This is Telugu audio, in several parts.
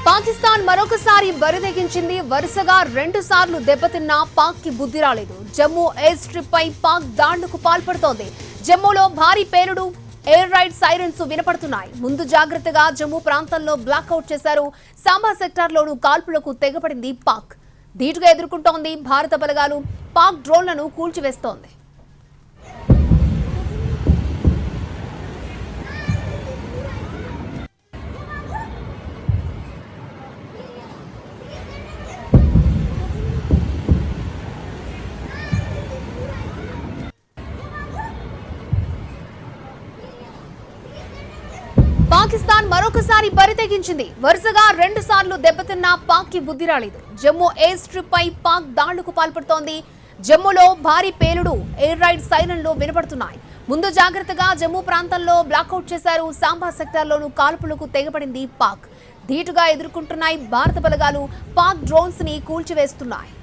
పాకిస్తాన్ మరొకసారి బరితెగించింది. వరుసగా 2 సార్లు దెబ్బతిన్నా పాక్ కి బుద్ధి రాలేదు. జమ్మూ ఎయిర్ స్ట్రిప్ పై పాక్ దాడులకు పాల్పడుతోంది. జమ్మూలో భారీ పేలుడు, ఎయిర్ రైడ్ సైరన్స్ వినపడుతున్నాయి. ముందు జాగ్రత్తగా జమ్మూ ప్రాంతంలో బ్లాక్అవుట్ చేశారు. సాంబా సెక్టార్లోనూ కాల్పులకు తెగపడింది పాక్. ధీటుగా ఎదుర్కొంటోంది భారత బలగాలు. పాక్ డ్రోన్లను కూల్చివేస్తోంది. పాకిస్తాన్ మరొకసారి బరితెగించింది. వరుసగా 2 సార్లు దెబ్బతిన్నా పాక్ కి బుద్ధి రాలేదు. జమ్మూ ఎయిర్ స్ట్రిప్ పై పాక్ దాడులకు పాల్పడుతోంది. జమ్మూలో భారీ పేలుడు, ఎయిర్ రైడ్ సైరన్లు వినపడుతున్నాయి. ముందు జాగ్రత్తగా జమ్మూ ప్రాంతంలో బ్లాక్అవుట్ చేశారు. సాంబా సెక్టార్లోనూ కాల్పులకు తెగపడింది పాక్. ధీటుగా ఎదుర్కొంటున్నాయి భారత బలగాలు. పాక్ డ్రోన్స్ ని కూల్చివేస్తున్నాయి.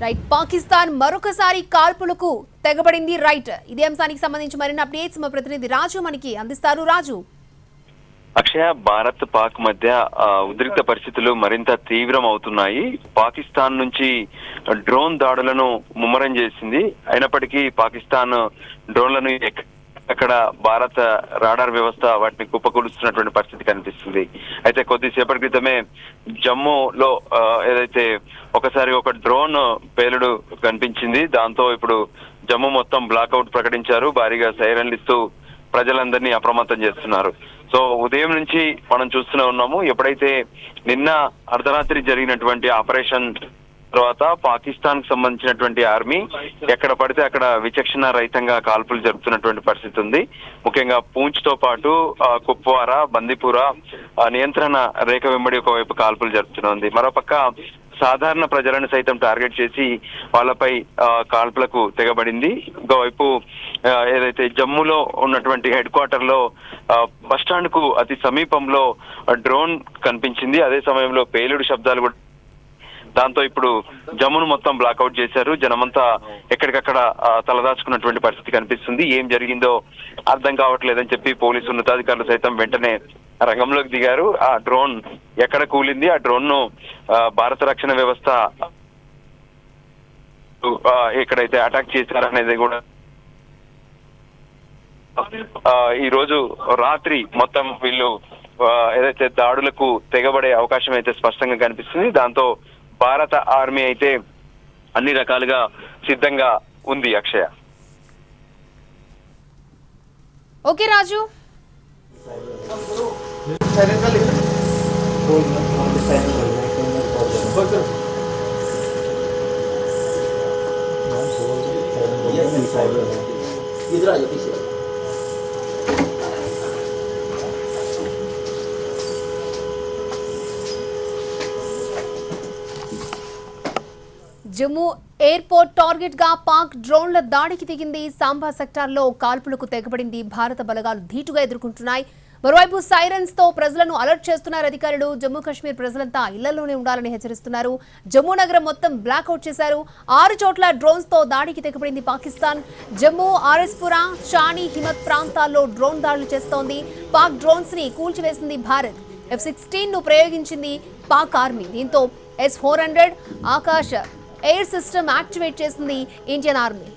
రైట్, పాకిస్తాన్ మరొకసారి కాల్పులకు తెగబడింది. రైట్, ఇదే అంశానికి సంబంధించి మరిన్ని అప్డేట్స్ మా ప్రతినిధి రాజు మనకి అందిస్తారు. రాజు. అక్షయ, భారత్ పాక్ మధ్య ఉద్రిక్త పరిస్థితులు మరింత తీవ్రం అవుతున్నాయి. పాకిస్తాన్ నుంచి డ్రోన్ దాడులను ముమ్మరం చేసింది. అయినప్పటికీ పాకిస్తాన్ డ్రోన్లను అక్కడ భారత రాడార్ వ్యవస్థ వాటిని కుప్పకూలుస్తున్నటువంటి పరిస్థితి కనిపిస్తుంది. అయితే కొద్దిసేపటి క్రితమే జమ్మూలో ఏదైతే ఒకసారి ఒక డ్రోన్ పేలుడు కనిపించింది. దాంతో ఇప్పుడు జమ్మూ మొత్తం బ్లాక్అవుట్ ప్రకటించారు. భారీగా సైరన్లు ఇస్తూ ప్రజలందరినీ అప్రమత్తం చేస్తున్నారు. సో ఉదయం నుంచి మనం చూస్తూనే ఉన్నాము. ఎప్పుడైతే నిన్న అర్ధరాత్రి జరిగినటువంటి ఆపరేషన్ తర్వాత పాకిస్తాన్ కు సంబంధించినటువంటి ఆర్మీ ఎక్కడ పడితే అక్కడ విచక్షణ రహితంగా కాల్పులు జరుపుతున్నటువంటి పరిస్థితి ఉంది. ముఖ్యంగా పూంచ్ తో పాటు కుప్వారా, బందీపురా నియంత్రణ రేఖ వెంబడి ఒకవైపు కాల్పులు జరుపుతుంది. మరోపక్క సాధారణ ప్రజలను సైతం టార్గెట్ చేసి వాళ్ళపై కాల్పులకు తెగబడింది. ఇంకోవైపు ఏదైతే జమ్మూలో ఉన్నటువంటి హెడ్ క్వార్టర్ లో బస్ స్టాండ్ కు అతి సమీపంలో డ్రోన్ కనిపించింది. అదే సమయంలో పేలుడు శబ్దాలు కూడా. దాంతో ఇప్పుడు జమ్మూను మొత్తం బ్లాక్అవుట్ చేశారు. జనమంతా ఎక్కడికక్కడ తలదాచుకున్నటువంటి పరిస్థితి కనిపిస్తుంది. ఏం జరిగిందో అర్థం కావట్లేదని చెప్పి పోలీసు ఉన్నతాధికారులు సైతం వెంటనే రంగంలోకి దిగారు. ఆ డ్రోన్ ఎక్కడ కూలింది, ఆ డ్రోన్ ను భారత రక్షణ వ్యవస్థ ఎక్కడైతే అటాక్ చేశారనేది కూడా ఈ రోజు రాత్రి మొత్తం వీళ్ళు ఏదైతే దాడులకు తెగబడే అవకాశం అయితే స్పష్టంగా కనిపిస్తుంది. దాంతో భారత ఆర్మీ అయితే అన్ని రకాలుగా సిద్ధంగా ఉంది. అక్షయ. ఓకే రాజు. జమ్మూ ఎయిర్పోర్ట్ టార్గెట్ గా పాక్ డ్రోన్ల దాడికి దిగింది. సాంబా సెక్టార్లో కాల్పులకు తెగబడింది. భారత బలగాలు ధీటుగా ఎదుర్కొంటున్నాయి. మరోవైపు సైరన్స్ తో ప్రజలను అలర్ట్ చేస్తున్నారు అధికారులు. జమ్మూ కాశ్మీర్ ప్రజలంతా ఇళ్లలోనే ఉండాలని హెచ్చరిస్తున్నారు. జమ్మూ నగరం మొత్తం బ్లాక్అవుట్ చేశారు. 6 చోట్ల డ్రోన్స్ తో దాడికి తెగబడింది పాకిస్తాన్. జమ్మూ, ఆర్ఎస్పురా, చానీ, హిమత్ ప్రాంతాల్లో డ్రోన్ దాడులు చేస్తోంది. పాక్ డ్రోన్స్ ని కూల్చివేసింది భారత్. F-16 ను ప్రయోగించింది పాక్ ఆర్మీ. దీంతో S-400 Akash air system activate చేసింది ఇండియన్ ఆర్మీ.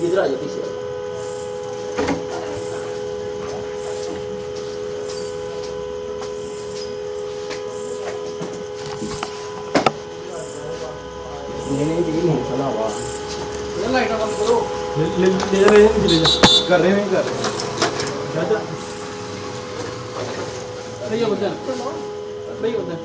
इधर आ जाओ पीछे। नहीं चला हुआ लाइट बंद करो ले रहे हैं कर रहे हैं भैया उधर भैया उधर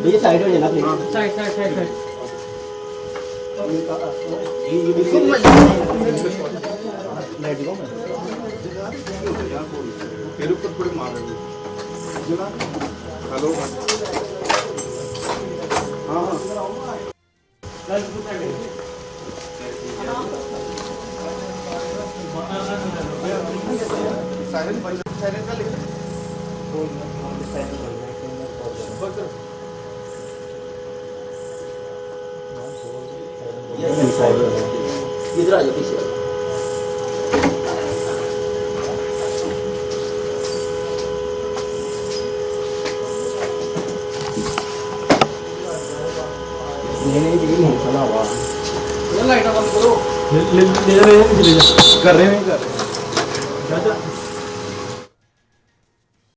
भैया साइड हो जाना प्लीज साइड लाइट को पेरुपत पूरी मार रही है हेलो हाँ साइलेंट का लिख इधर आ जाओ पीछे नहीं चला हुआ लाइट बंद करो ले रहे हैं कर रहे हैं